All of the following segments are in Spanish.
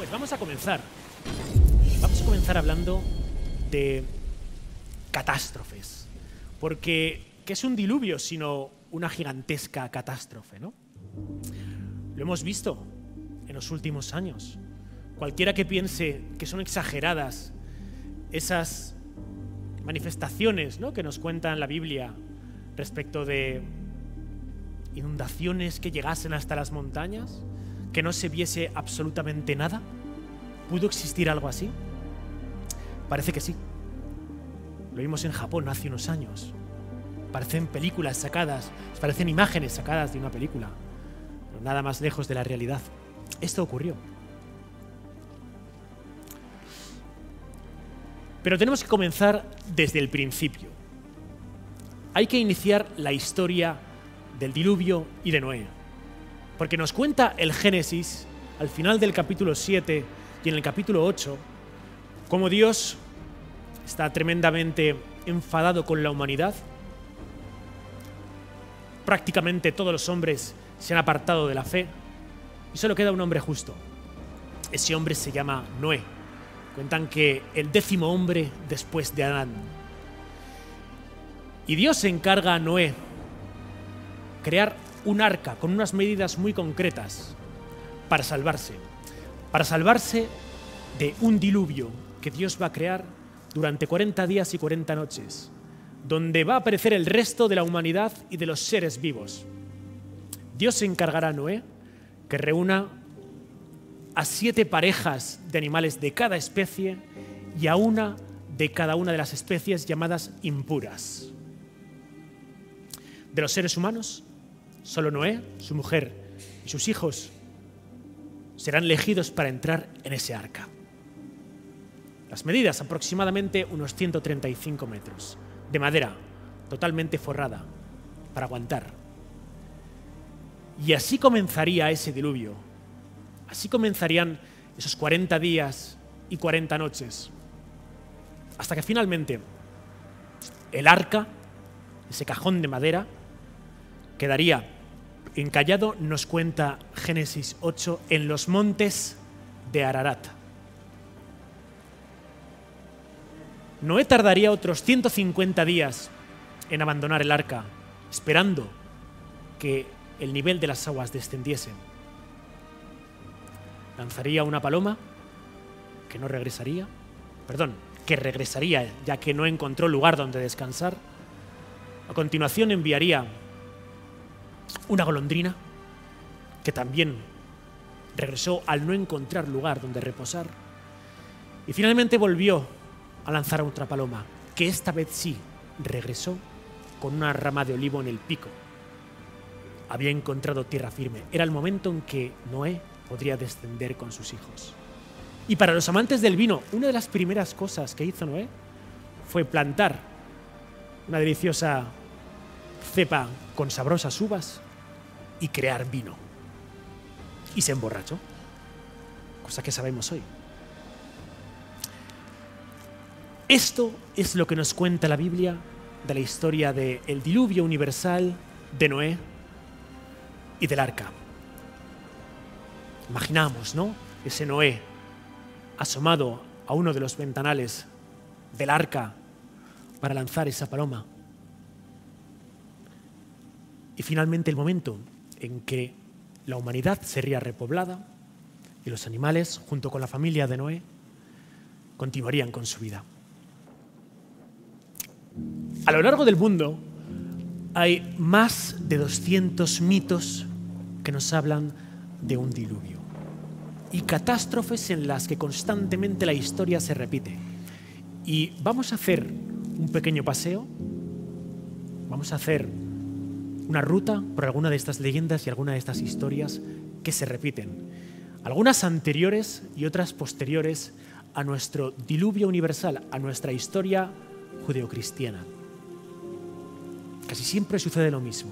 Pues vamos a comenzar. Vamos a comenzar hablando de catástrofes. Porque, ¿qué es un diluvio sino una gigantesca catástrofe, no? Lo hemos visto en los últimos años. Cualquiera que piense que son exageradas esas manifestaciones, ¿no?, que nos cuenta la Biblia respecto de inundaciones que llegasen hasta las montañas, que no se viese absolutamente nada. ¿Pudo existir algo así? Parece que sí. Lo vimos en Japón hace unos años. Parecen películas sacadas, parecen imágenes sacadas de una película, pero nada más lejos de la realidad. Esto ocurrió. Pero tenemos que comenzar desde el principio. Hay que iniciar la historia del diluvio y de Noé. Porque nos cuenta el Génesis, al final del capítulo 7 y en el capítulo 8, cómo Dios está tremendamente enfadado con la humanidad. Prácticamente todos los hombres se han apartado de la fe y solo queda un hombre justo. Ese hombre se llama Noé. Cuentan que el 10º hombre después de Adán. Y Dios encarga a Noé crear un arca con unas medidas muy concretas para salvarse de un diluvio que Dios va a crear durante 40 días y 40 noches, donde va a aparecer el resto de la humanidad y de los seres vivos. Dios encargará a Noé que reúna a 7 parejas de animales de cada especie y a una de cada una de las especies llamadas impuras. De los seres humanos, solo Noé, su mujer y sus hijos serán elegidos para entrar en ese arca. Las medidas, aproximadamente unos 135 metros, de madera, totalmente forrada, para aguantar. Y así comenzaría ese diluvio. Así comenzarían esos 40 días y 40 noches, hasta que finalmente el arca, ese cajón de madera, quedaría encallado, nos cuenta Génesis 8, en los montes de Ararat. Noé tardaría otros 150 días en abandonar el arca, esperando que el nivel de las aguas descendiese. Lanzaría una paloma que regresaría ya que no encontró lugar donde descansar. A continuación enviaría una golondrina que también regresó al no encontrar lugar donde reposar. Y finalmente volvió a lanzar a otra paloma, que esta vez sí regresó con una rama de olivo en el pico. Había encontrado tierra firme. Era el momento en que Noé podría descender con sus hijos. Y para los amantes del vino, una de las primeras cosas que hizo Noé fue plantar una deliciosa cepa con sabrosas uvas y crear vino. Y se emborrachó, cosa que sabemos hoy. Esto es lo que nos cuenta la Biblia de la historia del diluvio universal, de Noé y del arca. Imaginamos, ¿no?, ese Noé asomado a uno de los ventanales del arca para lanzar esa paloma. Y finalmente el momento en que la humanidad sería repoblada y los animales, junto con la familia de Noé, continuarían con su vida. A lo largo del mundo hay más de 200 mitos que nos hablan de un diluvio y catástrofes en las que constantemente la historia se repite. Y vamos a hacer un pequeño paseo, vamos a hacer una ruta por alguna de estas leyendas y alguna de estas historias que se repiten, algunas anteriores y otras posteriores a nuestro diluvio universal, a nuestra historia judeocristiana. Casi siempre sucede lo mismo.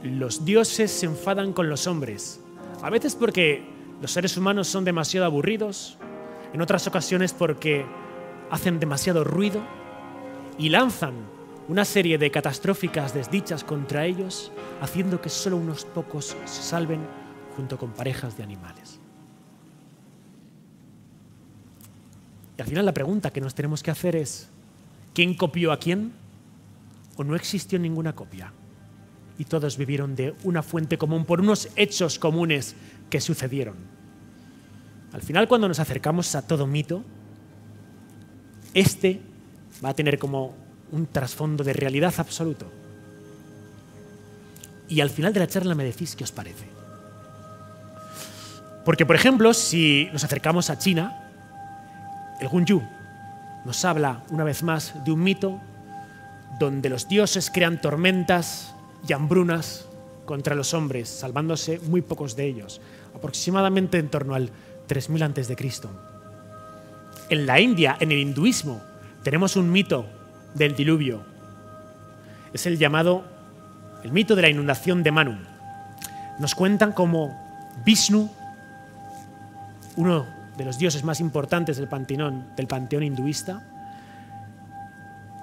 Los dioses se enfadan con los hombres, a veces porque los seres humanos son demasiado aburridos, en otras ocasiones porque hacen demasiado ruido y lanzan una serie de catastróficas desdichas contra ellos, haciendo que solo unos pocos se salven junto con parejas de animales. Y al final la pregunta que nos tenemos que hacer es, ¿quién copió a quién? ¿O no existió ninguna copia? Y todos vivieron de una fuente común por unos hechos comunes que sucedieron. Al final, cuando nos acercamos a todo mito, este va a tener como un trasfondo de realidad absoluto. Y al final de la charla me decís qué os parece. Porque, por ejemplo, si nos acercamos a China, el Gunyu nos habla una vez más de un mito donde los dioses crean tormentas y hambrunas contra los hombres, salvándose muy pocos de ellos, aproximadamente en torno al 3000 a.C. En la India, en el hinduismo, tenemos un mito del diluvio. Es el mito de la inundación de Manu. Nos cuentan cómo Vishnu, uno de los dioses más importantes del panteón hinduista,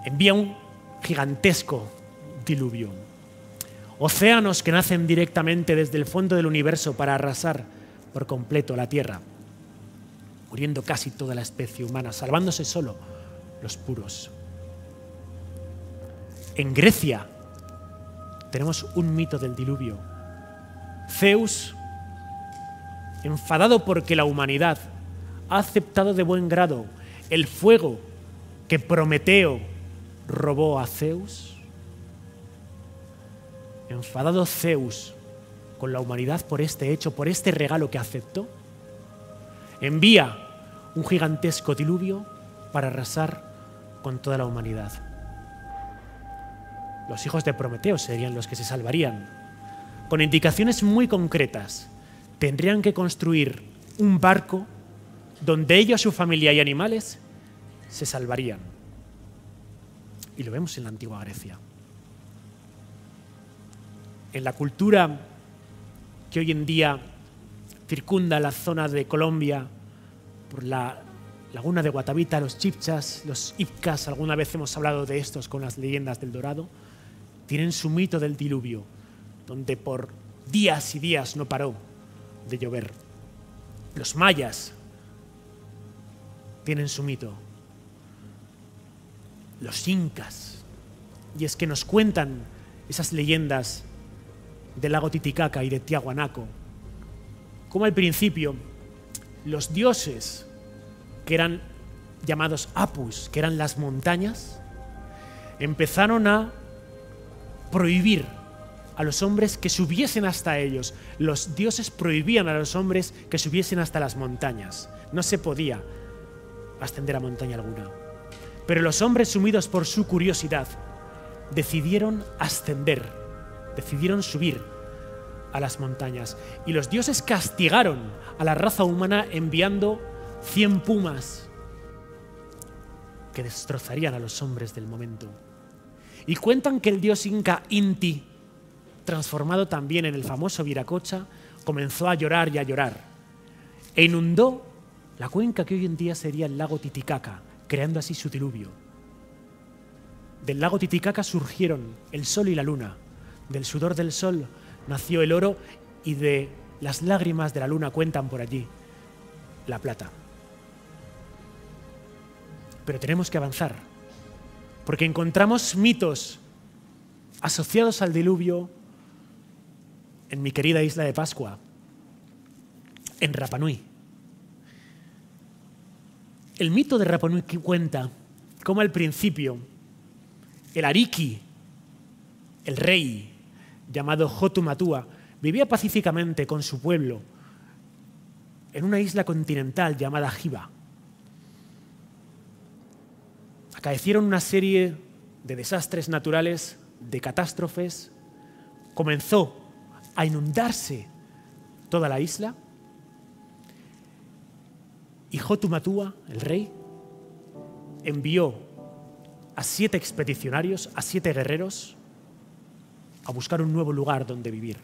envía un gigantesco diluvio. Océanos que nacen directamente desde el fondo del universo para arrasar por completo la Tierra, muriendo casi toda la especie humana, salvándose solo los puros. En Grecia tenemos un mito del diluvio. Zeus, enfadado porque la humanidad ha aceptado de buen grado el fuego que Prometeo robó a Zeus, enfadado Zeus con la humanidad por este hecho, por este regalo que aceptó, envía un gigantesco diluvio para arrasar con toda la humanidad. Los hijos de Prometeo serían los que se salvarían. Con indicaciones muy concretas, tendrían que construir un barco donde ellos, su familia y animales se salvarían. Y lo vemos en la antigua Grecia. En la cultura que hoy en día circunda la zona de Colombia, por la laguna de Guatavita, los chibchas, los ibcas, alguna vez hemos hablado de estos con las leyendas del Dorado, tienen su mito del diluvio, donde por días y días no paró de llover. Los mayas tienen su mito. Los incas. Y es que nos cuentan esas leyendas del lago Titicaca y de Tiahuanaco, como al principio los dioses que eran llamados Apus, que eran las montañas, empezaron a prohibir a los hombres que subiesen hasta ellos. Los dioses prohibían a los hombres que subiesen hasta las montañas. No se podía ascender a montaña alguna. Pero los hombres, sumidos por su curiosidad, decidieron ascender, decidieron subir a las montañas. Y los dioses castigaron a la raza humana enviando 100 pumas que destrozarían a los hombres del momento. Y cuentan que el dios inca Inti, transformado también en el famoso Viracocha, comenzó a llorar y a llorar e inundó la cuenca que hoy en día sería el lago Titicaca, creando así su diluvio. Del lago Titicaca surgieron el sol y la luna. Del sudor del sol nació el oro y de las lágrimas de la luna, cuentan por allí, la plata. Pero tenemos que avanzar, porque encontramos mitos asociados al diluvio en mi querida isla de Pascua, en Rapa Nui. El mito de Rapa Nui cuenta cómo al principio el Ariki, el rey llamado Hotumatua, vivía pacíficamente con su pueblo en una isla continental llamada Hiva. Acaecieron una serie de desastres naturales, de catástrofes. Comenzó a inundarse toda la isla y Hotumatua, el rey, envió a 7 expedicionarios, a 7 guerreros, a buscar un nuevo lugar donde vivir.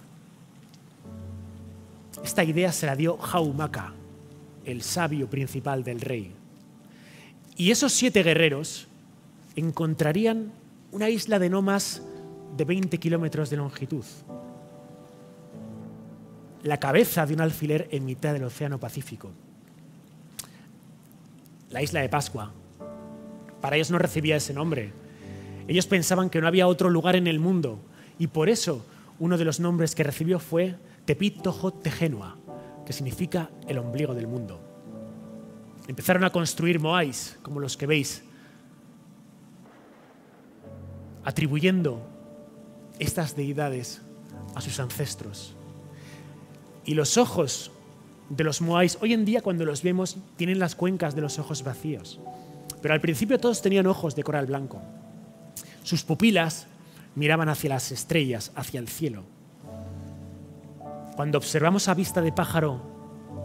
Esta idea se la dio Jaumaka, el sabio principal del rey. Y esos 7 guerreros encontrarían una isla de no más de 20 kilómetros de longitud, la cabeza de un alfiler en mitad del Océano Pacífico. la isla de Pascua. Para ellos no recibía ese nombre. Ellos pensaban que no había otro lugar en el mundo y por eso uno de los nombres que recibió fue Tepit Tohot Tehenua, que significa el ombligo del mundo. Empezaron a construir moais, como los que veis, atribuyendo estas deidades a sus ancestros. Y los ojos de los moais, hoy en día cuando los vemos, tienen las cuencas de los ojos vacíos. Pero al principio todos tenían ojos de coral blanco. Sus pupilas miraban hacia las estrellas, hacia el cielo. Cuando observamos a vista de pájaro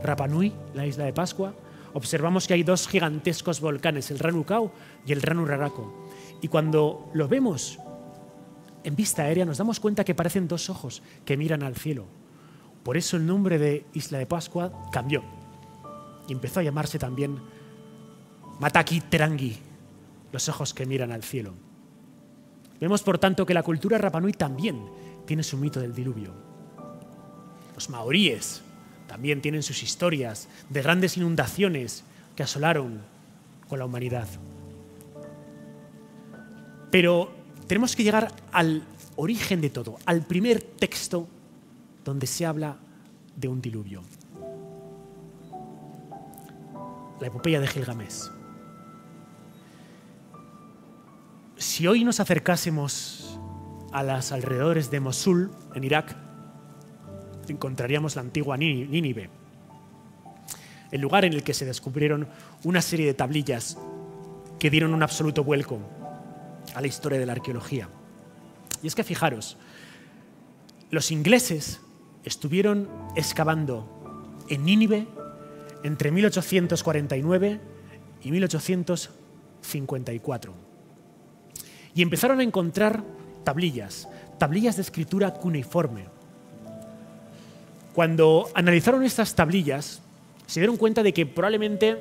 Rapa Nui, la isla de Pascua, observamos que hay dos gigantescos volcanes, el Ranu Kau y el Ranu Raraku. Y cuando lo vemos en vista aérea nos damos cuenta que parecen dos ojos que miran al cielo. Por eso el nombre de Isla de Pascua cambió y empezó a llamarse también Mataki Terangi, los ojos que miran al cielo. Vemos, por tanto, que la cultura Rapa Nui también tiene su mito del diluvio. Los maoríes también tienen sus historias de grandes inundaciones que asolaron con la humanidad. Pero tenemos que llegar al origen de todo, al primer texto donde se habla de un diluvio. La epopeya de Gilgamés. Si hoy nos acercásemos a los alrededores de Mosul, en Irak, encontraríamos la antigua Nínive, el lugar en el que se descubrieron una serie de tablillas que dieron un absoluto vuelco a la historia de la arqueología. Y es que fijaros, los ingleses estuvieron excavando en Nínive entre 1849 y 1854. Y empezaron a encontrar tablillas de escritura cuneiforme. Cuando analizaron estas tablillas, se dieron cuenta de que probablemente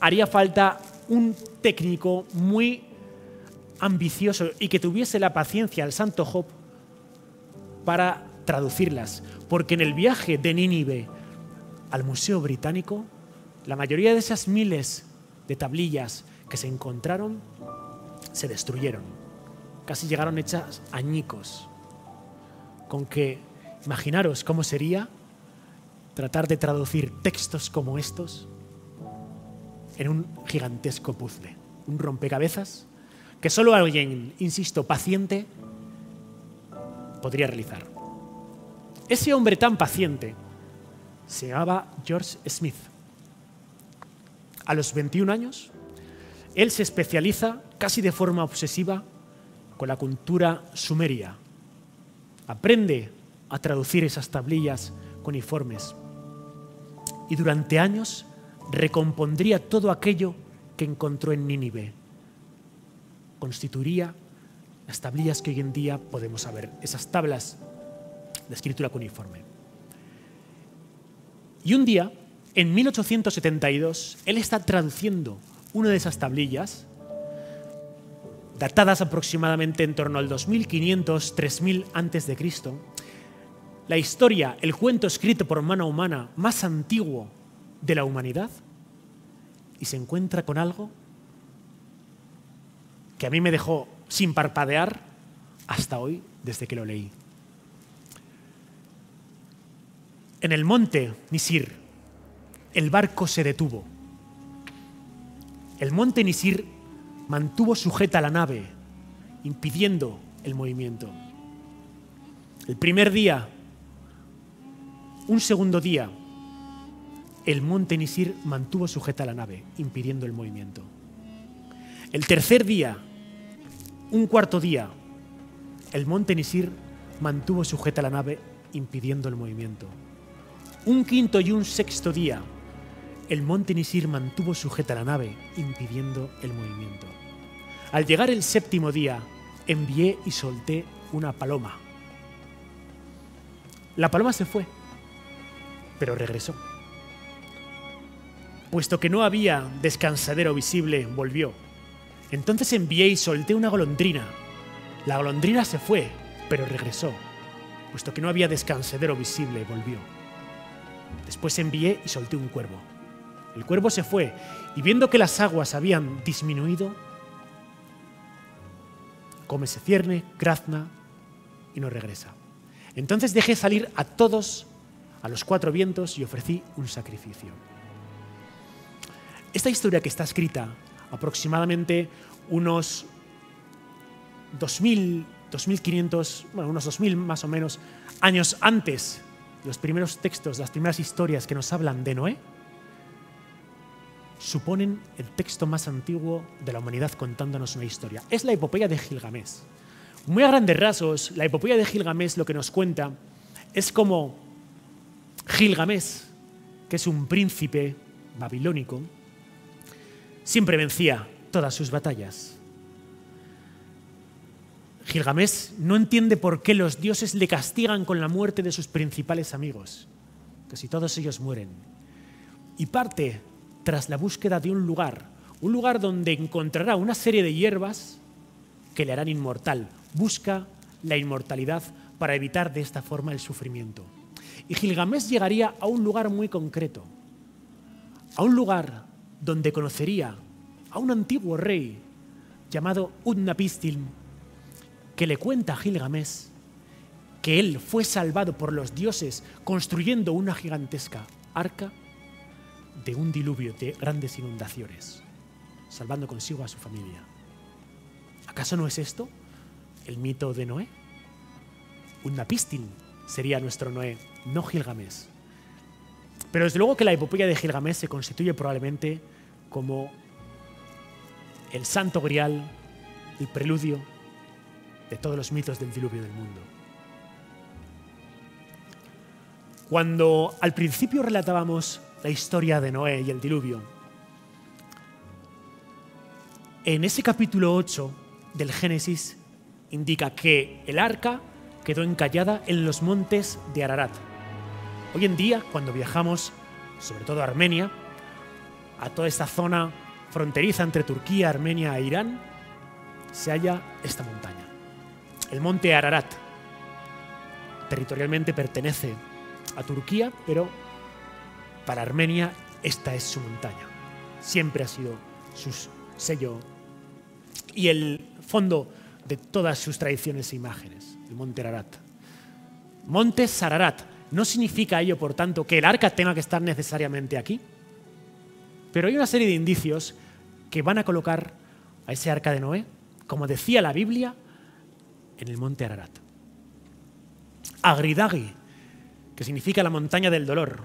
haría falta un técnico muy ambicioso y que tuviese la paciencia, el santo Job, para traducirlas. Porque en el viaje de Nínive al Museo Británico, la mayoría de esas miles de tablillas que se encontraron se destruyeron. Casi llegaron hechas añicos. Con que, imaginaros cómo sería tratar de traducir textos como estos en un gigantesco puzzle, un rompecabezas que solo alguien, insisto, paciente, podría realizar. Ese hombre tan paciente se llamaba George Smith. A los 21 años, él se especializa casi de forma obsesiva con la cultura sumeria. Aprende a traducir esas tablillas cuneiformes y durante años recompondría todo aquello que encontró en Nínive. Constituiría las tablillas que hoy en día podemos saber, esas tablas de escritura cuneiforme. Y un día, en 1872, él está traduciendo una de esas tablillas, datadas aproximadamente en torno al 2500, 3000 a.C., la historia, el cuento escrito por mano humana más antiguo de la humanidad, y se encuentra con algo que a mí me dejó sin parpadear hasta hoy, desde que lo leí. En el monte Nisir, el barco se detuvo. El monte Nisir mantuvo sujeta la nave, impidiendo el movimiento. El primer día, un segundo día, el monte Nisir mantuvo sujeta la nave, impidiendo el movimiento. El tercer día, un cuarto día, el monte Nisir mantuvo sujeta la nave, impidiendo el movimiento. Un quinto y un sexto día, el monte Nisir mantuvo sujeta la nave, impidiendo el movimiento. Al llegar el séptimo día, envié y solté una paloma. La paloma se fue, pero regresó. Puesto que no había descansadero visible, volvió. Entonces envié y solté una golondrina. La golondrina se fue, pero regresó. Puesto que no había descansadero visible, volvió. Después envié y solté un cuervo. El cuervo se fue Y viendo que las aguas habían disminuido, come, se cierne, grazna y no regresa. Entonces dejé salir a todos, a los 4 vientos, y ofrecí un sacrificio. Esta historia, que está escrita aproximadamente unos 2.000, 2.500, bueno, unos 2.000 más o menos años antes, los primeros textos, las primeras historias que nos hablan de Noé, suponen el texto más antiguo de la humanidad contándonos una historia. Es la epopeya de Gilgamés. Muy a grandes rasgos, la epopeya de Gilgamés lo que nos cuenta es como Gilgamés, que es un príncipe babilónico, siempre vencía todas sus batallas. Gilgamés no entiende por qué los dioses le castigan con la muerte de sus principales amigos, que si todos ellos mueren, y parte tras la búsqueda de un lugar donde encontrará una serie de hierbas que le harán inmortal. Busca la inmortalidad para evitar de esta forma el sufrimiento. Y Gilgamés llegaría a un lugar muy concreto, a un lugar donde conocería a un antiguo rey llamado Utnapishtim, que le cuenta a Gilgamés que él fue salvado por los dioses construyendo una gigantesca arca de un diluvio de grandes inundaciones, salvando consigo a su familia. ¿Acaso no es esto el mito de Noé? Utnapishtim sería nuestro Noé, no Gilgamés. Pero desde luego que la epopeya de Gilgamés se constituye probablemente como el santo grial, el preludio de todos los mitos del diluvio del mundo. Cuando al principio relatábamos la historia de Noé y el diluvio, en ese capítulo 8 del Génesis indica que el arca quedó encallada en los montes de Ararat. Hoy en día, cuando viajamos, sobre todo a Armenia, a toda esta zona fronteriza entre Turquía, Armenia e Irán, se halla esta montaña, el monte Ararat. Territorialmente pertenece a Turquía, pero para Armenia esta es su montaña. Siempre ha sido su sello y el fondo de todas sus tradiciones e imágenes, el monte Ararat. Monte Ararat. No significa ello, por tanto, que el arca tenga que estar necesariamente aquí, pero hay una serie de indicios que van a colocar a ese arca de Noé, como decía la Biblia, en el monte Ararat. Agridagi, que significa la montaña del dolor.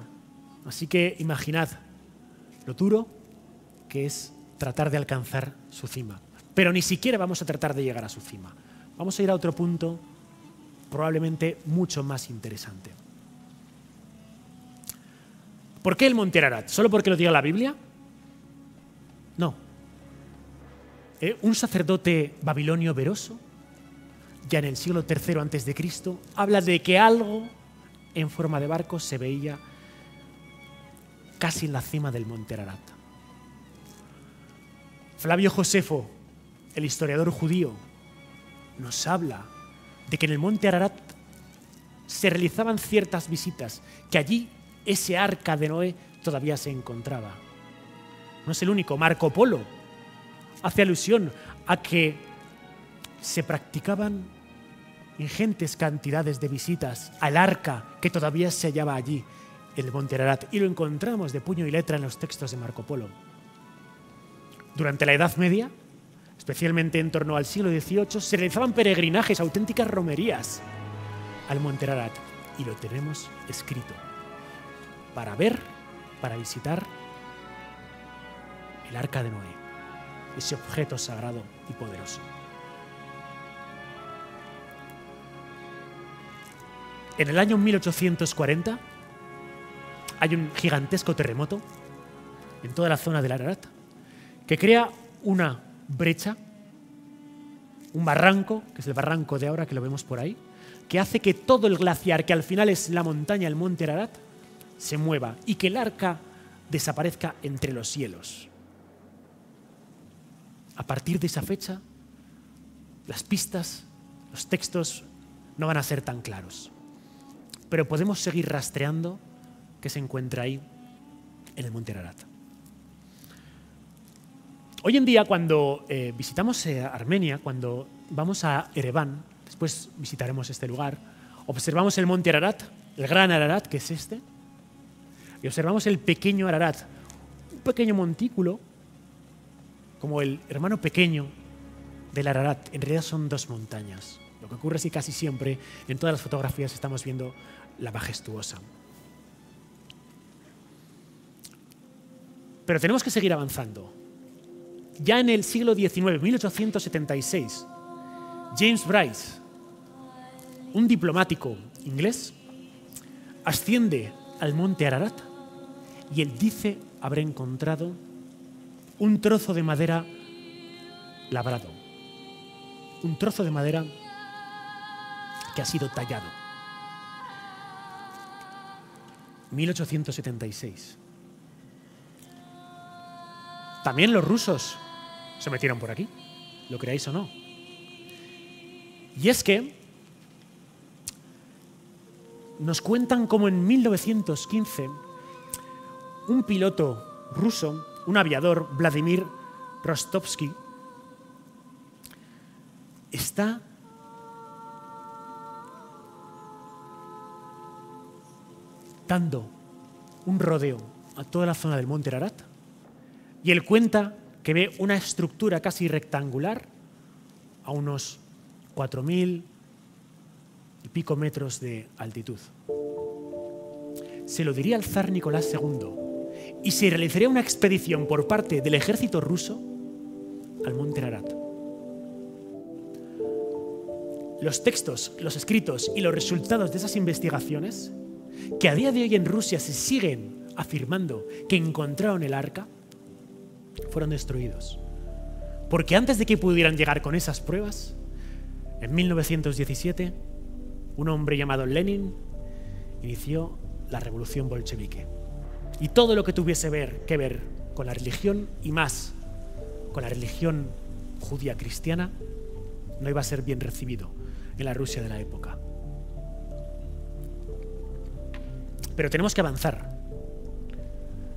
Así que imaginad lo duro que es tratar de alcanzar su cima. Pero ni siquiera vamos a tratar de llegar a su cima. Vamos a ir a otro punto probablemente mucho más interesante. ¿Por qué el monte Ararat? ¿Solo porque lo diga la Biblia? No. Un sacerdote babilonio Beroso, ya en el siglo III a.C., habla de que algo en forma de barco se veía casi en la cima del monte Ararat. Flavio Josefo, el historiador judío, nos habla de que en el monte Ararat se realizaban ciertas visitas, que allí ese arca de Noé todavía se encontraba. No es el único. Marco Polo hace alusión a que se practicaban ingentes cantidades de visitas al arca que todavía se hallaba allí, en el monte Ararat, y lo encontramos de puño y letra en los textos de Marco Polo. Durante la Edad Media, especialmente en torno al siglo XVIII, se realizaban peregrinajes, auténticas romerías al monte Ararat, y lo tenemos escrito para ver, para visitar el arca de Noé, ese objeto sagrado y poderoso. En el año 1840 hay un gigantesco terremoto en toda la zona del Ararat que crea una brecha, un barranco, que es el barranco de ahora que lo vemos por ahí, que hace que todo el glaciar, que al final es la montaña, el monte Ararat, se mueva y que el arca desaparezca entre los hielos. A partir de esa fecha, las pistas, los textos no van a ser tan claros, pero podemos seguir rastreando qué se encuentra ahí en el monte Ararat. Hoy en día, cuando visitamos Armenia, cuando vamos a Ereván, después visitaremos este lugar, observamos el monte Ararat, el gran Ararat, que es este, y observamos el pequeño Ararat, un pequeño montículo, como el hermano pequeño del Ararat. En realidad son dos montañas. Lo que ocurre es que casi siempre en todas las fotografías estamos viendo la majestuosa. Pero tenemos que seguir avanzando. Ya en el siglo XIX, 1876, James Bryce, un diplomático inglés, asciende al monte Ararat y él dice haber encontrado un trozo de madera labrado, un trozo de madera que ha sido tallado. 1876. También los rusos se metieron por aquí, lo creáis o no. Y es que nos cuentan cómo en 1915 un piloto ruso, un aviador, Vladimir Rostovsky, está dando un rodeo a toda la zona del monte Ararat y él cuenta que ve una estructura casi rectangular a unos 4.000 y pico metros de altitud. Se lo diría al zar Nicolás II y se realizaría una expedición por parte del ejército ruso al monte Ararat. Los textos, los escritos y los resultados de esas investigaciones, que a día de hoy en Rusia se siguen afirmando que encontraron el arca, fueron destruidos. Porque antes de que pudieran llegar con esas pruebas, en 1917, un hombre llamado Lenin inició la revolución bolchevique. Y todo lo que tuviese que ver con la religión y más con la religión judía cristiana no iba a ser bien recibido en la Rusia de la época. Pero tenemos que avanzar.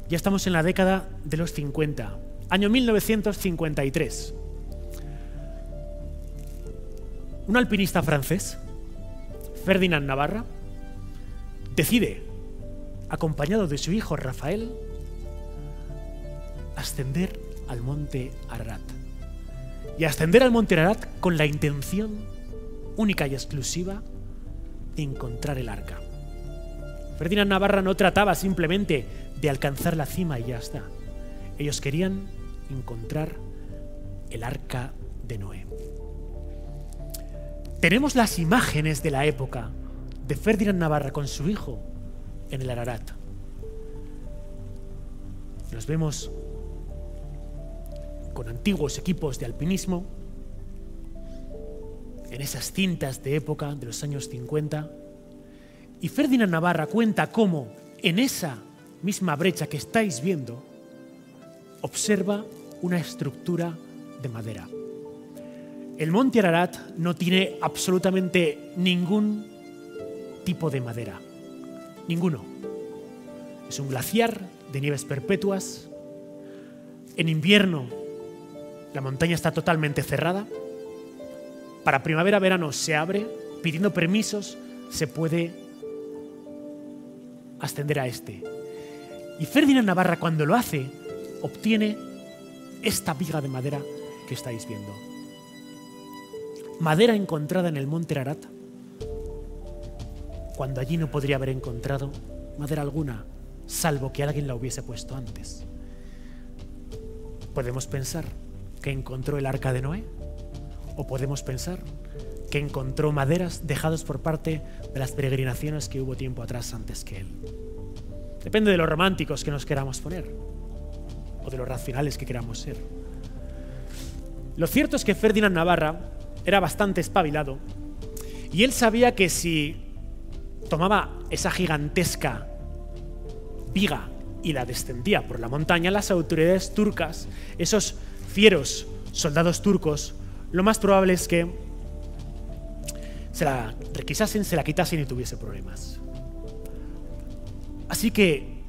Ya estamos en la década de los 50, año 1953. Un alpinista francés, Ferdinand Navarra, decide, acompañado de su hijo Rafael, ascender al monte Ararat. Y ascender al monte Ararat con la intención única y exclusiva de encontrar el arca. Ferdinand Navarra no trataba simplemente de alcanzar la cima y ya está. Ellos querían encontrar el arca de Noé. Tenemos las imágenes de la época de Ferdinand Navarra con su hijo en el Ararat. Los vemos con antiguos equipos de alpinismo, en esas cintas de época de los años 50. Y Ferdinand Navarra cuenta cómo en esa misma brecha que estáis viendo observa una estructura de madera. El monte Ararat no tiene absolutamente ningún tipo de madera. Ninguno. Es un glaciar de nieves perpetuas. En invierno la montaña está totalmente cerrada. Para primavera-verano se abre. Pidiendo permisos se puede ascender a este. Y Ferdinand Navarra, cuando lo hace, obtiene esta viga de madera que estáis viendo. Madera encontrada en el monte Ararat, cuando allí no podría haber encontrado madera alguna, salvo que alguien la hubiese puesto antes. Podemos pensar que encontró el arca de Noé, o podemos pensar que encontró maderas dejadas por parte de las peregrinaciones que hubo tiempo atrás antes que él. Depende de los románticos que nos queramos poner, o de los racionales que queramos ser. Lo cierto es que Ferdinand Navarra era bastante espabilado, y él sabía que si tomaba esa gigantesca viga y la descendía por la montaña, las autoridades turcas, esos fieros soldados turcos, lo más probable es que se la requisasen, se la quitasen y tuviese problemas. Así que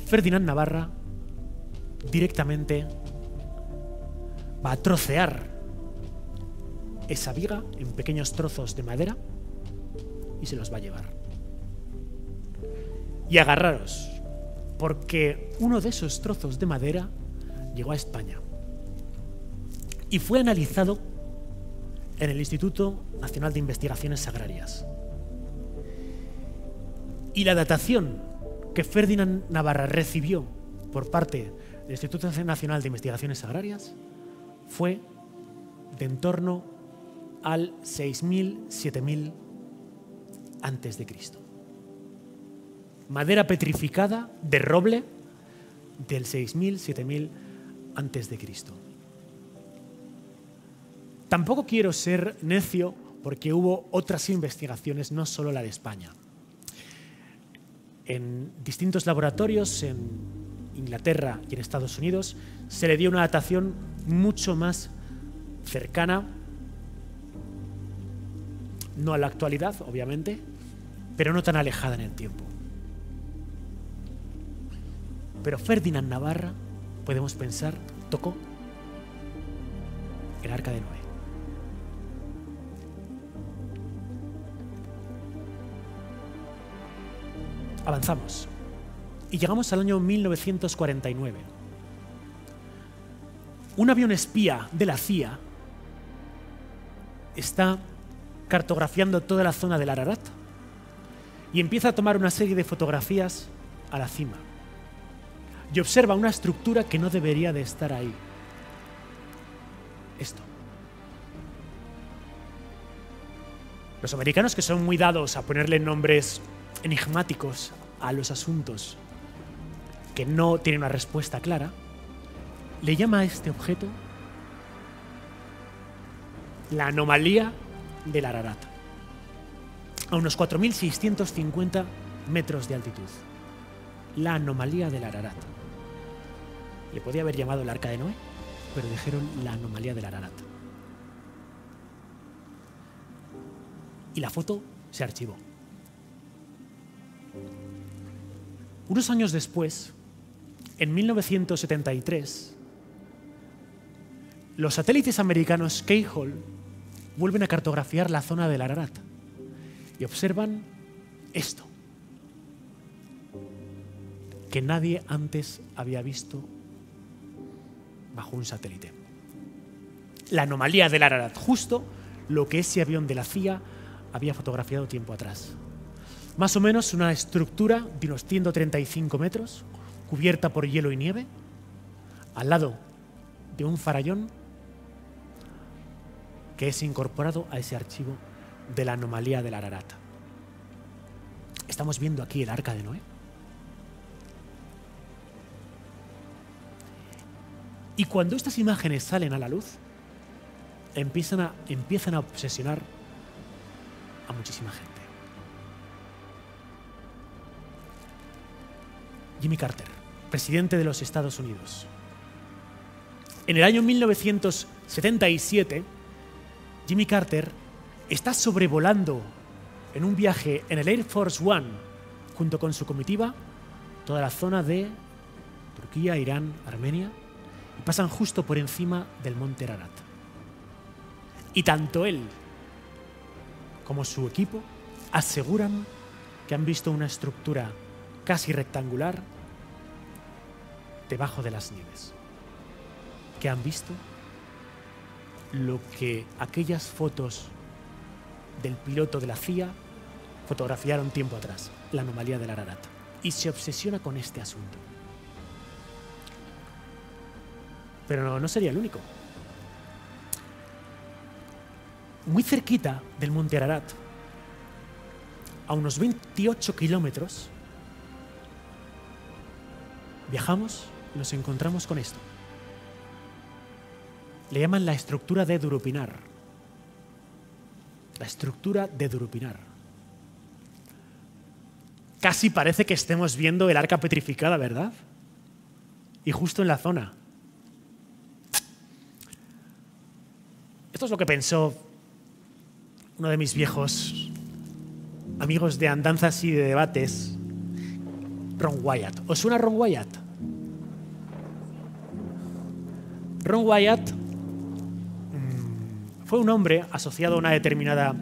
Ferdinand Navarra directamente va a trocear esa viga en pequeños trozos de madera y se los va a llevar. Y agarraros, porque uno de esos trozos de madera llegó a España y fue analizado en el Instituto Nacional de Investigaciones Agrarias. Y la datación que Ferdinand Navarra recibió por parte del Instituto Nacional de Investigaciones Agrarias fue de en torno al 6000-7000 antes de Cristo. Madera petrificada de roble del 6000-7000 antes de Cristo. Tampoco quiero ser necio porque hubo otras investigaciones, no solo la de España. En distintos laboratorios en Inglaterra y en Estados Unidos se le dio una datación mucho más cercana, no a la actualidad, obviamente, pero no tan alejada en el tiempo. Pero Ferdinand Navarra, podemos pensar, tocó el Arca de Noé. Avanzamos y llegamos al año 1949. Un avión espía de la CIA está cartografiando toda la zona del Ararat y empieza a tomar una serie de fotografías a la cima y observa una estructura que no debería de estar ahí. Esto. Los americanos, que son muy dados a ponerle nombres enigmáticos a los asuntos que no tienen una respuesta clara, le llama a este objeto la anomalía del Ararat, a unos 4.650 metros de altitud. La anomalía del Ararat. Le podía haber llamado el Arca de Noé, pero dijeron la anomalía del Ararat. Y la foto se archivó. Unos años después, en 1973, los satélites americanos Keyhole vuelven a cartografiar la zona del Ararat y observan esto, que nadie antes había visto bajo un satélite. La anomalía del Ararat, justo lo que ese avión de la CIA había fotografiado tiempo atrás. Más o menos una estructura de unos 135 metros, cubierta por hielo y nieve, al lado de un farallón que es incorporado a ese archivo de la anomalía del Ararat. Estamos viendo aquí el Arca de Noé. Y cuando estas imágenes salen a la luz, empiezan a obsesionar a muchísima gente. Jimmy Carter, presidente de los Estados Unidos. En el año 1977, Jimmy Carter está sobrevolando en un viaje en el Air Force One junto con su comitiva toda la zona de Turquía, Irán, Armenia, y pasan justo por encima del monte Ararat. Y tanto él como su equipo aseguran que han visto una estructura casi rectangular debajo de las nieves, que han visto lo que aquellas fotos del piloto de la CIA fotografiaron tiempo atrás, la anomalía del Ararat, y se obsesiona con este asunto. Pero no sería el único. Muy cerquita del monte Ararat, a unos 28 kilómetros, viajamos y nos encontramos con esto. Le llaman la estructura de Durupinar. La estructura de Durupinar. Casi parece que estemos viendo el arca petrificada, ¿verdad? Y justo en la zona. Esto es lo que pensó uno de mis viejos amigos de andanzas y de debates, Ron Wyatt. ¿Os suena Ron Wyatt? Ron Wyatt fue un hombre asociado a una determinada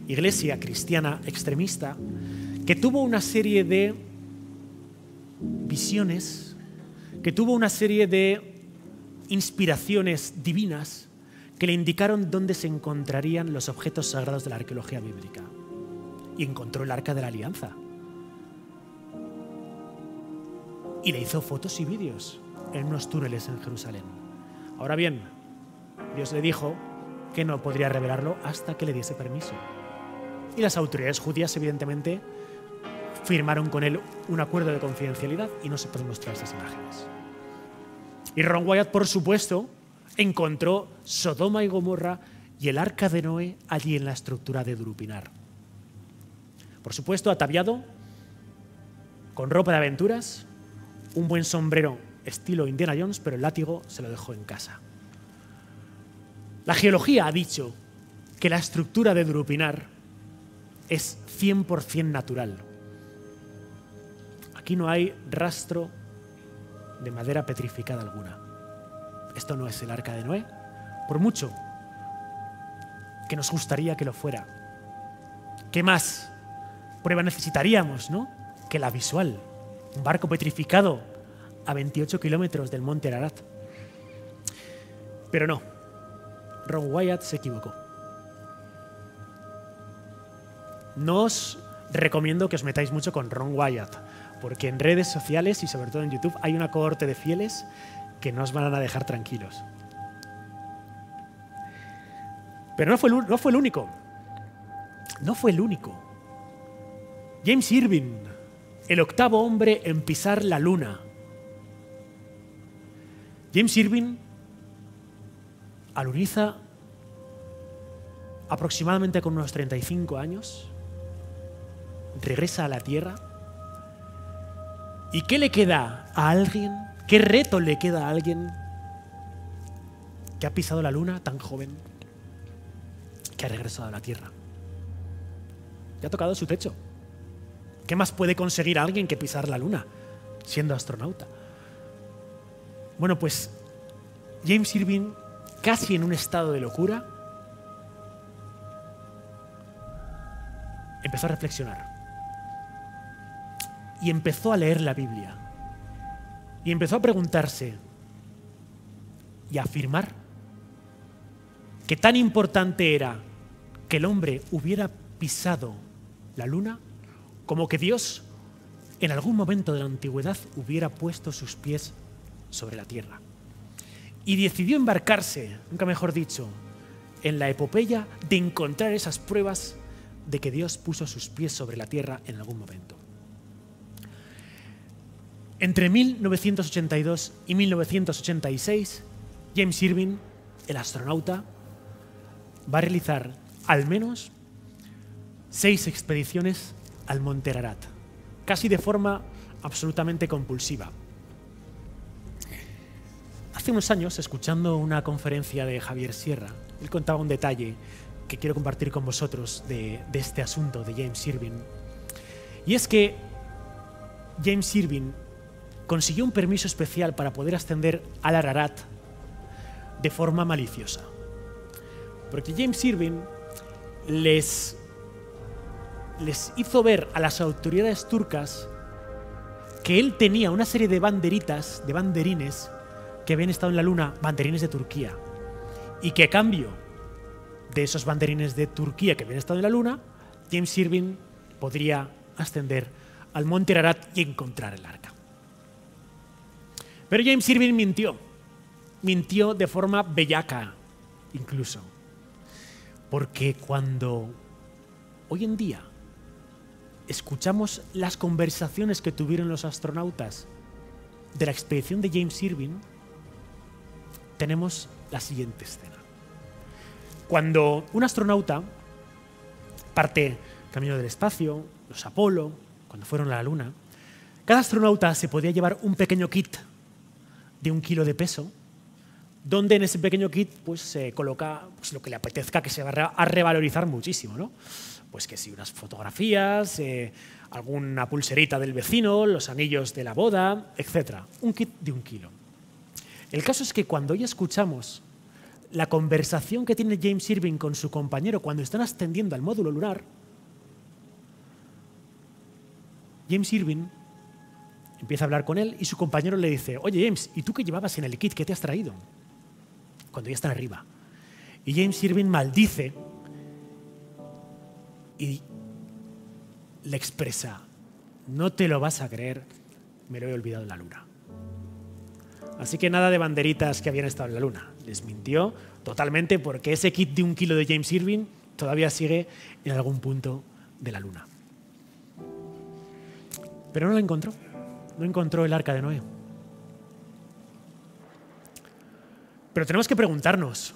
iglesia cristiana extremista que tuvo una serie de visiones, que tuvo una serie de inspiraciones divinas que le indicaron dónde se encontrarían los objetos sagrados de la arqueología bíblica. Y encontró el Arca de la Alianza. Y le hizo fotos y vídeos en unos túneles en Jerusalén. Ahora bien, Dios le dijo que no podría revelarlo hasta que le diese permiso. Y las autoridades judías, evidentemente, firmaron con él un acuerdo de confidencialidad y no se pueden mostrar esas imágenes. Y Ron Wyatt, por supuesto, encontró Sodoma y Gomorra y el Arca de Noé allí en la estructura de Drupinar. Por supuesto, ataviado, con ropa de aventuras, un buen sombrero estilo Indiana Jones, pero el látigo se lo dejó en casa. La geología ha dicho que la estructura de Drupinar es 100% natural. Aquí no hay rastro de madera petrificada alguna. Esto no es el Arca de Noé, por mucho que nos gustaría que lo fuera. ¿Qué más prueba necesitaríamos, no? Que la visual. Un barco petrificado a 28 kilómetros del monte Ararat. Pero no, Ron Wyatt se equivocó. No os recomiendo que os metáis mucho con Ron Wyatt, porque en redes sociales y sobre todo en YouTube hay una cohorte de fieles que no os van a dejar tranquilos. Pero no fue el único. No fue el único. James Irving, el octavo hombre en pisar la luna. James Irving aluniza aproximadamente con unos 35 años, regresa a la Tierra. ¿Y qué le queda a alguien? ¿Qué reto le queda a alguien que ha pisado la luna tan joven, que ha regresado a la Tierra? Ya ha tocado su techo. ¿Qué más puede conseguir alguien que pisar la luna siendo astronauta? Bueno, pues James Irving, casi en un estado de locura, empezó a reflexionar. Y empezó a leer la Biblia. Y empezó a preguntarse y a afirmar que tan importante era que el hombre hubiera pisado la luna como que Dios en algún momento de la antigüedad hubiera puesto sus pies sobre la tierra. Y decidió embarcarse, nunca mejor dicho, en la epopeya de encontrar esas pruebas de que Dios puso sus pies sobre la tierra en algún momento. Entre 1982 y 1986, James Irving, el astronauta, va a realizar al menos 6 expediciones al monte Ararat, casi de forma absolutamente compulsiva. Hace unos años, escuchando una conferencia de Javier Sierra, él contaba un detalle que quiero compartir con vosotros de este asunto de James Irving. Y es que James Irving consiguió un permiso especial para poder ascender al Ararat de forma maliciosa. Porque James Irving les hizo ver a las autoridades turcas que él tenía una serie de banderitas, de banderines, que habían estado en la luna, banderines de Turquía, y que a cambio de esos banderines de Turquía que habían estado en la luna, James Irving podría ascender al monte Ararat y encontrar el arca. Pero James Irving mintió de forma bellaca incluso, porque cuando hoy en día escuchamos las conversaciones que tuvieron los astronautas de la expedición de James Irving, tenemos la siguiente escena. Cuando un astronauta parte camino del espacio, los Apolo, cuando fueron a la Luna, cada astronauta se podía llevar un pequeño kit de 1 kilo de peso, donde en ese pequeño kit pues, se coloca pues, lo que le apetezca, que se va a revalorizar muchísimo, ¿no? Pues que sí, unas fotografías, alguna pulserita del vecino, los anillos de la boda, etc. Un kit de 1 kilo. El caso es que cuando hoy escuchamos la conversación que tiene James Irving con su compañero cuando están ascendiendo al módulo lunar, James Irving empieza a hablar con él y su compañero le dice: oye James, ¿y tú qué llevabas en el kit? ¿Qué te has traído? Cuando ya están arriba. Y James Irving maldice y le expresa: no te lo vas a creer, me lo he olvidado en la luna. Así que nada de banderitas que habían estado en la luna. Les mintió totalmente, porque ese kit de 1 kilo de James Irving todavía sigue en algún punto de la luna. Pero no lo encontró. No encontró el arca de Noé. Pero tenemos que preguntarnos: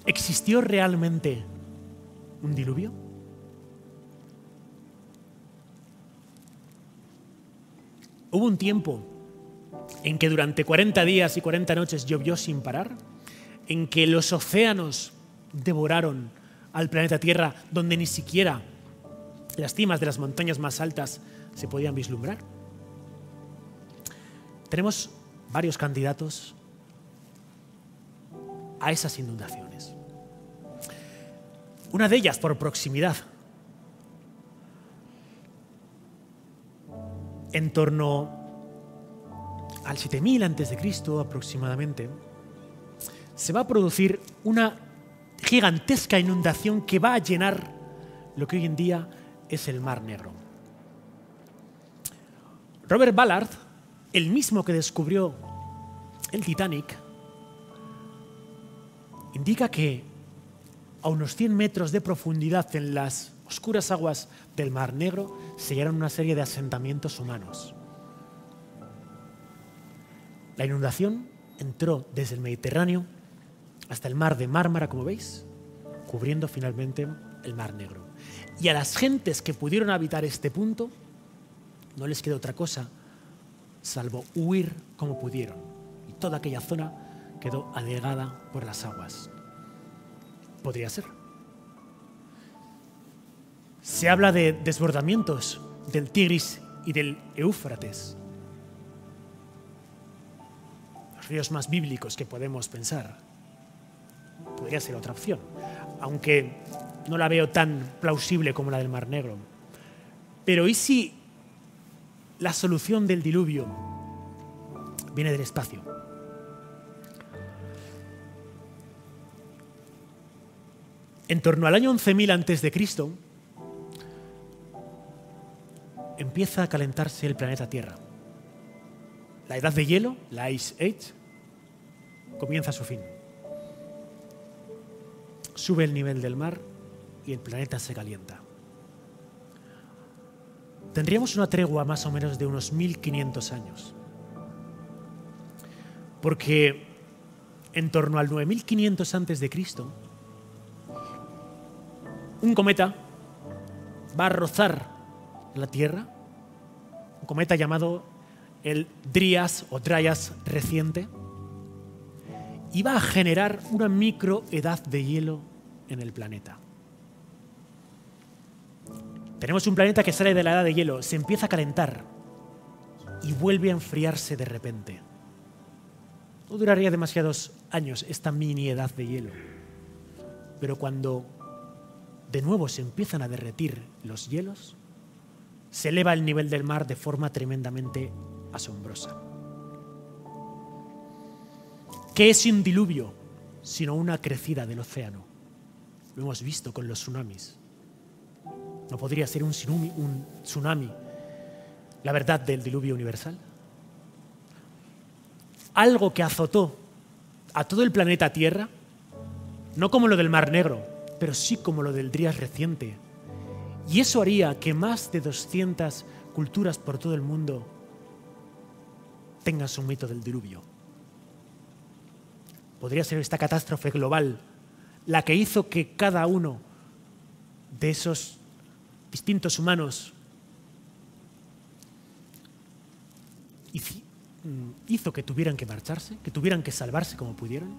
¿existió realmente un diluvio? Hubo un tiempo en que durante 40 días y 40 noches llovió sin parar, en que los océanos devoraron al planeta Tierra, donde ni siquiera las cimas de las montañas más altas se podían vislumbrar. Tenemos varios candidatos a esas inundaciones. Una de ellas por proximidad. En torno al 7000 a.C. aproximadamente, se va a producir una gigantesca inundación que va a llenar lo que hoy en día es el Mar Negro. Robert Ballard, el mismo que descubrió el Titanic, indica que a unos 100 metros de profundidad en las oscuras aguas del Mar Negro se hallaron una serie de asentamientos humanos. La inundación entró desde el Mediterráneo hasta el mar de Mármara, como veis, cubriendo finalmente el Mar Negro. Y a las gentes que pudieron habitar este punto no les quedó otra cosa salvo huir como pudieron. Y toda aquella zona quedó anegada por las aguas. Podría ser. Se habla de desbordamientos del Tigris y del Éufrates, los ríos más bíblicos que podemos pensar. Podría ser otra opción, aunque no la veo tan plausible como la del Mar Negro. Pero ¿y si la solución del diluvio viene del espacio? En torno al año 11.000 a.C., empieza a calentarse el planeta Tierra. La edad de hielo, la Ice Age, comienza su fin. Sube el nivel del mar y el planeta se calienta. Tendríamos una tregua más o menos de unos 1500 años. Porque en torno al 9500 a.C., un cometa va a rozar la Tierra, un cometa llamado el Dryas o Dryas reciente, y va a generar una microedad de hielo en el planeta. Tenemos un planeta que sale de la edad de hielo, se empieza a calentar y vuelve a enfriarse de repente. No duraría demasiados años esta mini edad de hielo, pero cuando de nuevo se empiezan a derretir los hielos, se eleva el nivel del mar de forma tremendamente asombrosa. ¿Qué es un diluvio sino una crecida del océano? Lo hemos visto con los tsunamis. ¿No podría ser un tsunami la verdad del diluvio universal? Algo que azotó a todo el planeta Tierra, no como lo del Mar Negro, pero sí como lo del Dryas reciente. Y eso haría que más de 200 culturas por todo el mundo tengan su mito del diluvio. Podría ser esta catástrofe global la que hizo que cada uno de esos distintos humanos hizo que tuvieran que marcharse, que tuvieran que salvarse como pudieron.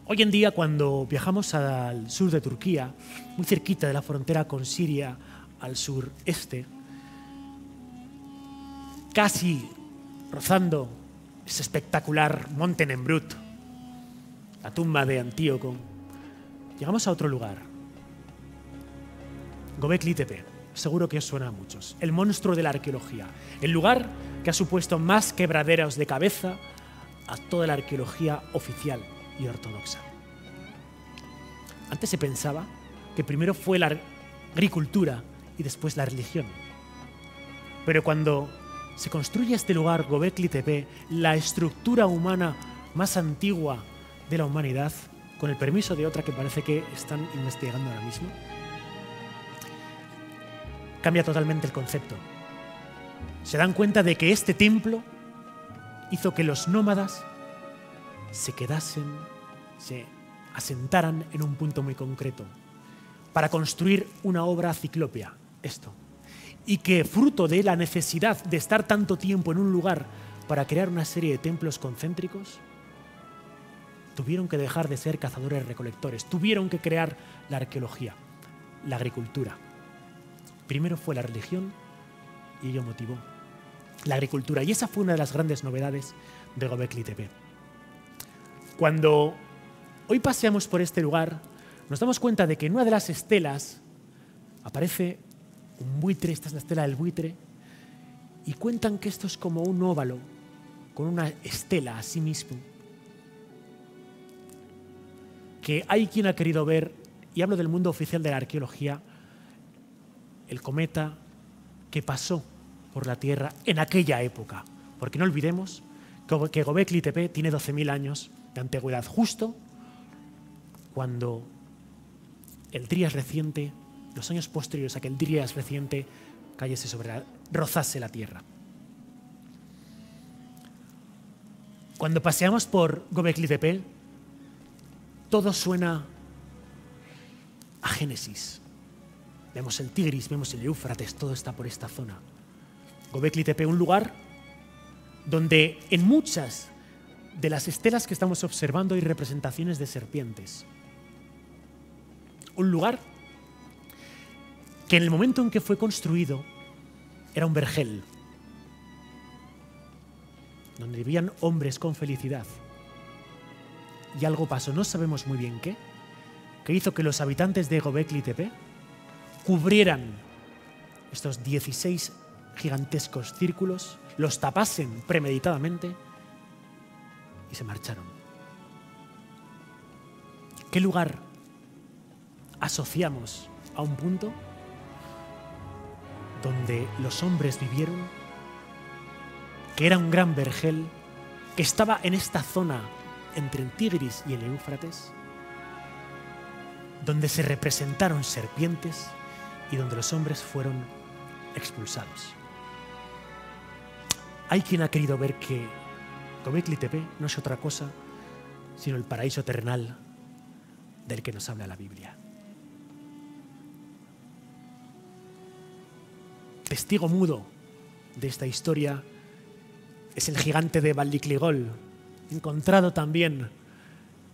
Hoy en día, cuando viajamos al sur de Turquía, muy cerquita de la frontera con Siria, al sureste, casi rozando ese espectacular Monte Nemrut, la tumba de Antíoco, llegamos a otro lugar. Göbekli Tepe, seguro que os suena a muchos. El monstruo de la arqueología. El lugar que ha supuesto más quebraderos de cabeza a toda la arqueología oficial y ortodoxa. Antes se pensaba que primero fue la agricultura y después la religión. Pero cuando se construye este lugar, Göbekli Tepe, la estructura humana más antigua de la humanidad, con el permiso de otra que parece que están investigando ahora mismo, cambia totalmente el concepto. Se dan cuenta de que este templo hizo que los nómadas se quedasen, se asentaran en un punto muy concreto para construir una obra ciclópea, esto. Y que fruto de la necesidad de estar tanto tiempo en un lugar para crear una serie de templos concéntricos, tuvieron que dejar de ser cazadores-recolectores, tuvieron que crear la arqueología, la agricultura. Primero fue la religión y ello motivó la agricultura. Y esa fue una de las grandes novedades de Göbekli Tepe. Cuando hoy paseamos por este lugar, nos damos cuenta de que en una de las estelas aparece un buitre, esta es la estela del buitre, y cuentan que esto es como un óvalo con una estela a sí mismo, que hay quien ha querido ver, y hablo del mundo oficial de la arqueología, el cometa que pasó por la Tierra en aquella época. Porque no olvidemos que Göbekli Tepe tiene 12.000 años de antigüedad, justo cuando el Drías reciente, los años posteriores a que el Drías reciente rozase la Tierra. Cuando paseamos por Göbekli Tepe, todo suena a Génesis. Vemos el Tigris, vemos el Éufrates, todo está por esta zona. Göbekli Tepe, un lugar donde en muchas de las estelas que estamos observando hay representaciones de serpientes. Un lugar que en el momento en que fue construido era un vergel, donde vivían hombres con felicidad. Y algo pasó, no sabemos muy bien qué, que hizo que los habitantes de Göbekli Tepe cubrieran estos 16 gigantescos círculos, los tapasen premeditadamente y se marcharon. ¿Qué lugar asociamos a un punto donde los hombres vivieron, que era un gran vergel, que estaba en esta zona entre el Tigris y el Éufrates, donde se representaron serpientes y donde los hombres fueron expulsados? Hay quien ha querido ver que Göbekli Tepe no es otra cosa sino el paraíso terrenal del que nos habla la Biblia. Testigo mudo de esta historia es el gigante de Vallikligol, encontrado también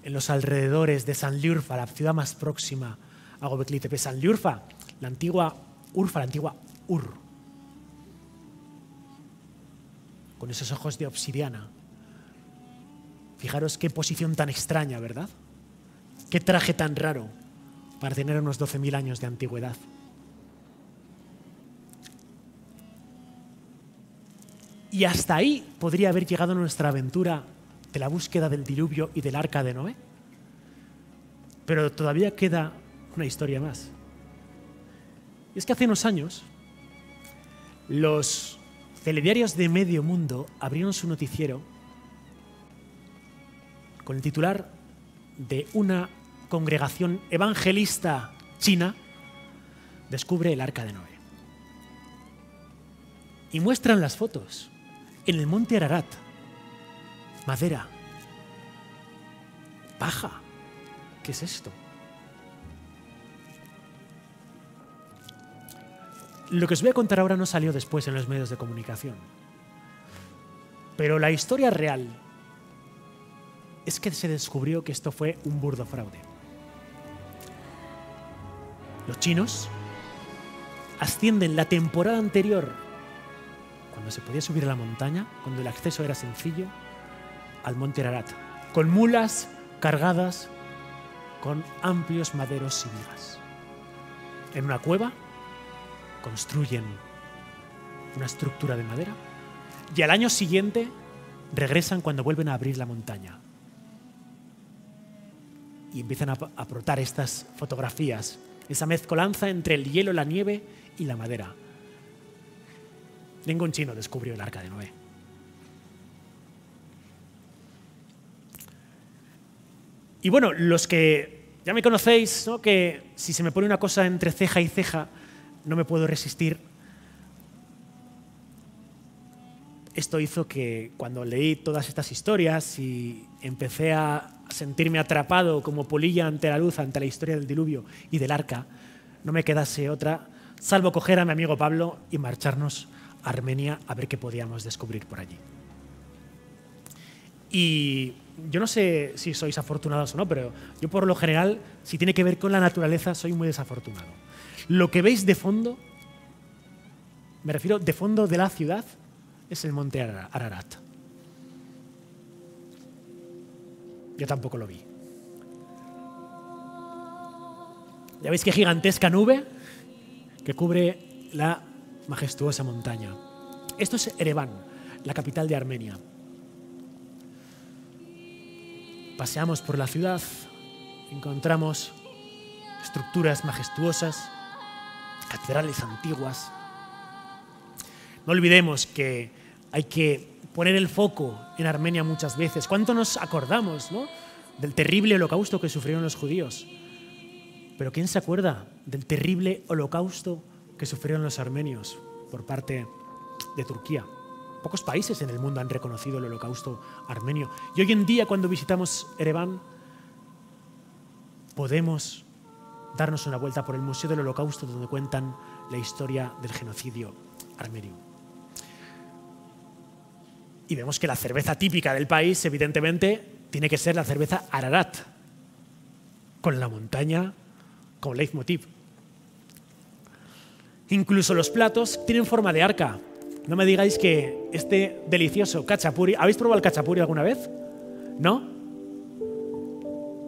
en los alrededores de Sanliurfa, la ciudad más próxima a Göbekli Tepe. Sanliurfa, la antigua Urfa, la antigua Ur, con esos ojos de obsidiana. Fijaros qué posición tan extraña, ¿verdad? Qué traje tan raro para tener unos 12.000 años de antigüedad. Y hasta ahí podría haber llegado nuestra aventura de la búsqueda del diluvio y del arca de Noé. Pero todavía queda una historia más. Y es que hace unos años los telediarios de medio mundo abrieron su noticiero con el titular de una congregación evangelista china descubre el arca de Noé. Y muestran las fotos en el monte Ararat. Madera. Paja. ¿Qué es esto? Lo que os voy a contar ahora no salió después en los medios de comunicación. Pero la historia real es que se descubrió que esto fue un burdo fraude. Los chinos ascienden la temporada anterior, cuando se podía subir a la montaña, cuando el acceso era sencillo, al monte Ararat, con mulas cargadas con amplios maderos y vigas. En una cueva construyen una estructura de madera y al año siguiente regresan cuando vuelven a abrir la montaña. Y empiezan a aportar estas fotografías, esa mezcolanza entre el hielo, la nieve y la madera. Ningún chino descubrió el Arca de Noé. Y bueno, los que ya me conocéis, ¿no?, que si se me pone una cosa entre ceja y ceja, no me puedo resistir. Esto hizo que cuando leí todas estas historias y empecé a sentirme atrapado como polilla ante la luz, ante la historia del diluvio y del arca, no me quedase otra salvo coger a mi amigo Pablo y marcharnos a Armenia a ver qué podíamos descubrir por allí. Y yo no sé si sois afortunados o no, pero yo por lo general, si tiene que ver con la naturaleza, soy muy desafortunado. Lo que veis de fondo, me refiero de fondo de la ciudad, es el monte Ararat. Yo tampoco lo vi. Ya veis qué gigantesca nube que cubre la majestuosa montaña. Esto es Ereván, la capital de Armenia. Paseamos por la ciudad, encontramos estructuras majestuosas, catedrales antiguas. No olvidemos que hay que poner el foco en Armenia muchas veces. ¿Cuánto nos acordamos, ¿no?, del terrible holocausto que sufrieron los judíos? Pero ¿quién se acuerda del terrible holocausto que sufrieron los armenios por parte de Turquía? Pocos países en el mundo han reconocido el holocausto armenio. Y hoy en día, cuando visitamos Ereván, podemos darnos una vuelta por el Museo del Holocausto, donde cuentan la historia del genocidio armenio. Y vemos que la cerveza típica del país, evidentemente, tiene que ser la cerveza Ararat, con la montaña como leitmotiv. Incluso los platos tienen forma de arca. No me digáis que este delicioso cachapuri... ¿Habéis probado el cachapuri alguna vez? ¿No?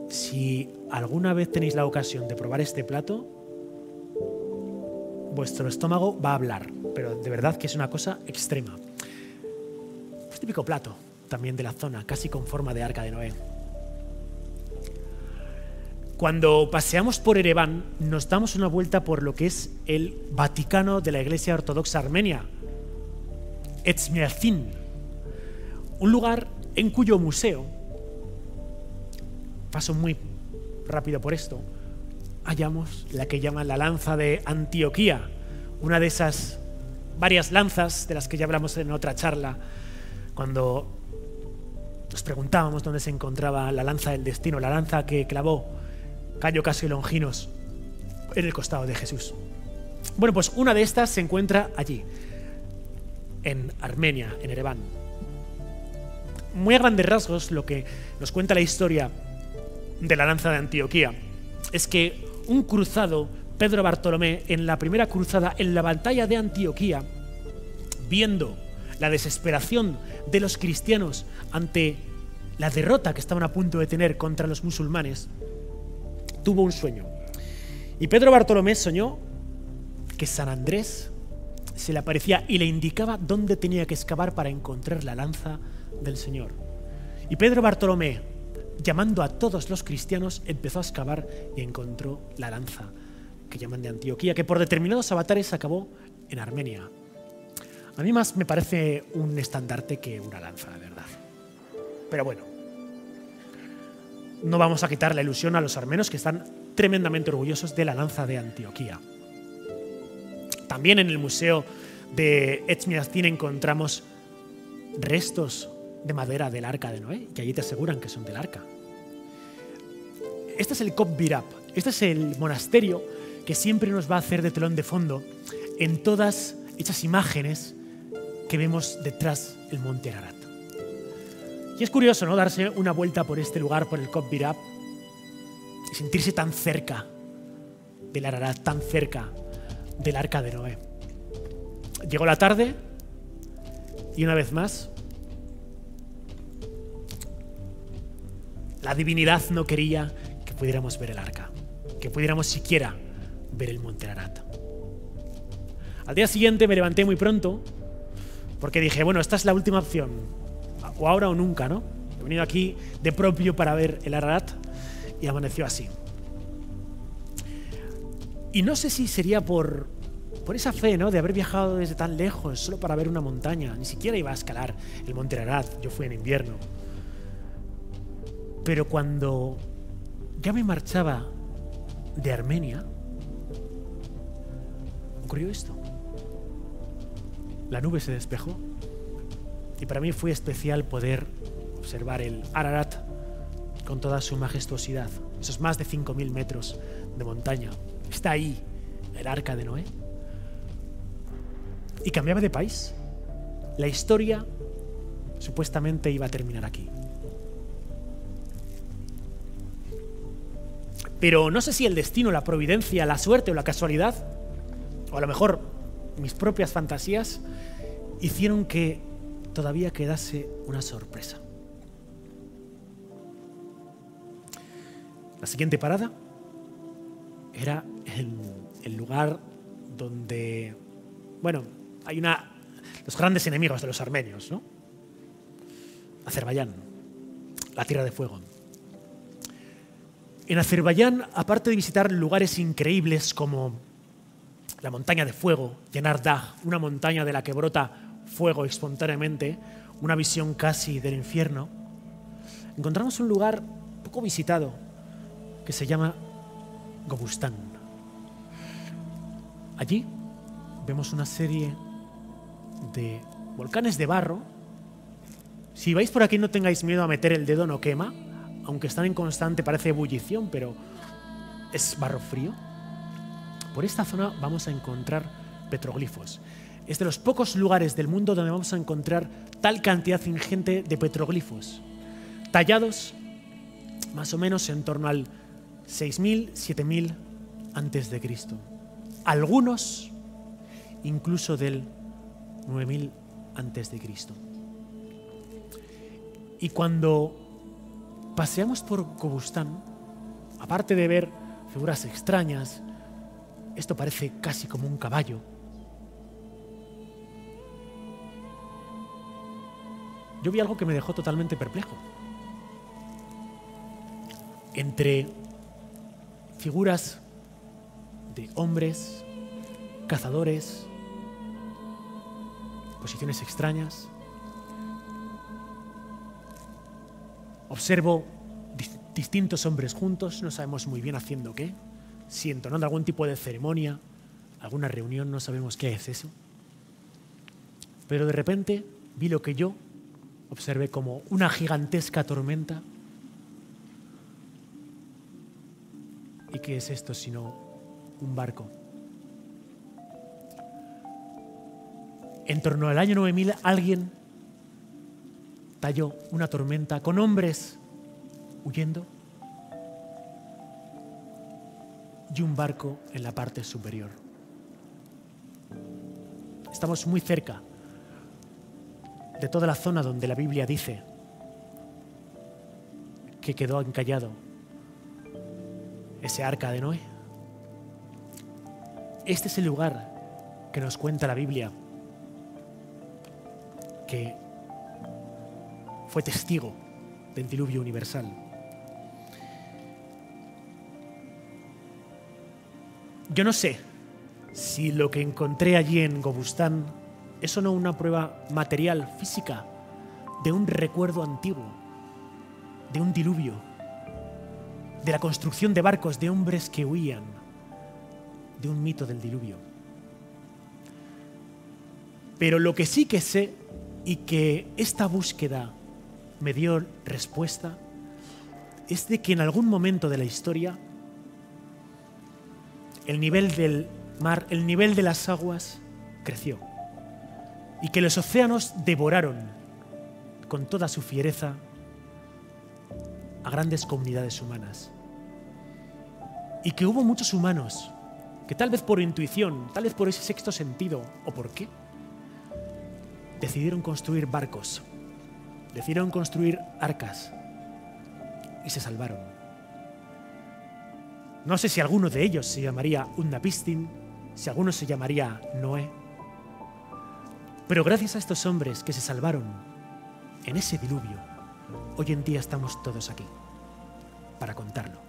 Si alguna vez tenéis la ocasión de probar este plato, vuestro estómago va a hablar, pero de verdad que es una cosa extrema. Es típico plato también de la zona, casi con forma de Arca de Noé. Cuando paseamos por Ereván, nos damos una vuelta por lo que es el Vaticano de la Iglesia Ortodoxa Armenia, Etzmiazin, un lugar en cuyo museo, paso muy rápido por esto, hallamos la que llaman la lanza de Antioquía, una de esas varias lanzas de las que ya hablamos en otra charla, cuando nos preguntábamos dónde se encontraba la lanza del destino, la lanza que clavó Cayo Casio Longinos en el costado de Jesús. Bueno, pues una de estas se encuentra allí, en Armenia, en Ereván. Muy a grandes rasgos, lo que nos cuenta la historia de la lanza de Antioquía es que un cruzado, Pedro Bartolomé, en la primera cruzada, en la batalla de Antioquía, viendo la desesperación de los cristianos ante la derrota que estaban a punto de tener contra los musulmanes, tuvo un sueño. Y Pedro Bartolomé soñó que San Andrés se le aparecía y le indicaba dónde tenía que excavar para encontrar la lanza del Señor. Y Pedro Bartolomé, llamando a todos los cristianos, empezó a excavar y encontró la lanza que llaman de Antioquía, que por determinados avatares acabó en Armenia. A mí más me parece un estandarte que una lanza, de verdad. Pero bueno, no vamos a quitar la ilusión a los armenos, que están tremendamente orgullosos de la lanza de Antioquía. También en el museo de Etzmiazin encontramos restos de madera del Arca de Noé, que allí te aseguran que son del Arca. Este es el Kop Birab, este es el monasterio que siempre nos va a hacer de telón de fondo en todas esas imágenes que vemos detrás del monte Ararat. Y es curioso, ¿no?, darse una vuelta por este lugar, por el Kop Birab, y sentirse tan cerca del Ararat, tan cerca del Arca de Noé. Llegó la tarde y una vez más La divinidad no quería que pudiéramos ver el arca, que pudiéramos siquiera ver el monte Ararat. Al día siguiente me levanté muy pronto porque dije, bueno, esta es la última opción, o ahora o nunca, ¿no? He venido aquí de propio para ver el Ararat y amaneció así. Y no sé si sería por esa fe, ¿no?, de haber viajado desde tan lejos solo para ver una montaña. Ni siquiera iba a escalar el monte Ararat, yo fui en invierno. Pero cuando ya me marchaba de Armenia, ocurrió esto. La nube se despejó y para mí fue especial poder observar el Ararat con toda su majestuosidad, esos más de 5.000 metros de montaña. Está ahí el arca de Noé. Y cambiaba de país. La historia supuestamente iba a terminar aquí. Pero no sé si el destino, la providencia, la suerte o la casualidad, o a lo mejor mis propias fantasías, hicieron que todavía quedase una sorpresa. La siguiente parada era el lugar donde, bueno, hay los grandes enemigos de los armenios, ¿no? Azerbaiyán, la Tierra de Fuego. En Azerbaiyán, aparte de visitar lugares increíbles como la montaña de fuego, Yenar Dagh, una montaña de la que brota fuego espontáneamente, una visión casi del infierno, encontramos un lugar poco visitado que se llama Gobustán. Allí vemos una serie de volcanes de barro. Si vais por aquí no tengáis miedo a meter el dedo, no quema, aunque están en constante, parece ebullición, pero es barro frío. Por esta zona vamos a encontrar petroglifos. Es de los pocos lugares del mundo donde vamos a encontrar tal cantidad ingente de petroglifos, tallados más o menos en torno al 6.000, 7.000 antes de Cristo. Algunos incluso del 9.000 antes de Cristo. Y cuando paseamos por Gobustán, aparte de ver figuras extrañas, esto parece casi como un caballo. Yo vi algo que me dejó totalmente perplejo. Entre figuras de hombres, cazadores, posiciones extrañas, observo distintos hombres juntos, no sabemos muy bien haciendo qué, si entonando algún tipo de ceremonia, alguna reunión, no sabemos qué es eso. Pero de repente vi lo que yo observé como una gigantesca tormenta. ¿Y qué es esto sino un barco? En torno al año 9000 alguien talló una tormenta con hombres huyendo y un barco en la parte superior. Estamos muy cerca de toda la zona donde la Biblia dice que quedó encallado ese arca de Noé. Este es el lugar que nos cuenta la Biblia que fue testigo del diluvio universal. Yo no sé si lo que encontré allí en Gobustán es o no una prueba material, física, de un recuerdo antiguo, de un diluvio, de la construcción de barcos de hombres que huían de un mito del diluvio. Pero lo que sí que sé, y que esta búsqueda me dio respuesta, es de que en algún momento de la historia el nivel del mar, el nivel de las aguas creció y que los océanos devoraron con toda su fiereza a grandes comunidades humanas y que hubo muchos humanos que tal vez por intuición, tal vez por ese sexto sentido o por qué, decidieron construir barcos, decidieron construir arcas y se salvaron. No sé si alguno de ellos se llamaría Utnapishtim, si alguno se llamaría Noé. Pero gracias a estos hombres que se salvaron en ese diluvio, hoy en día estamos todos aquí para contarlo.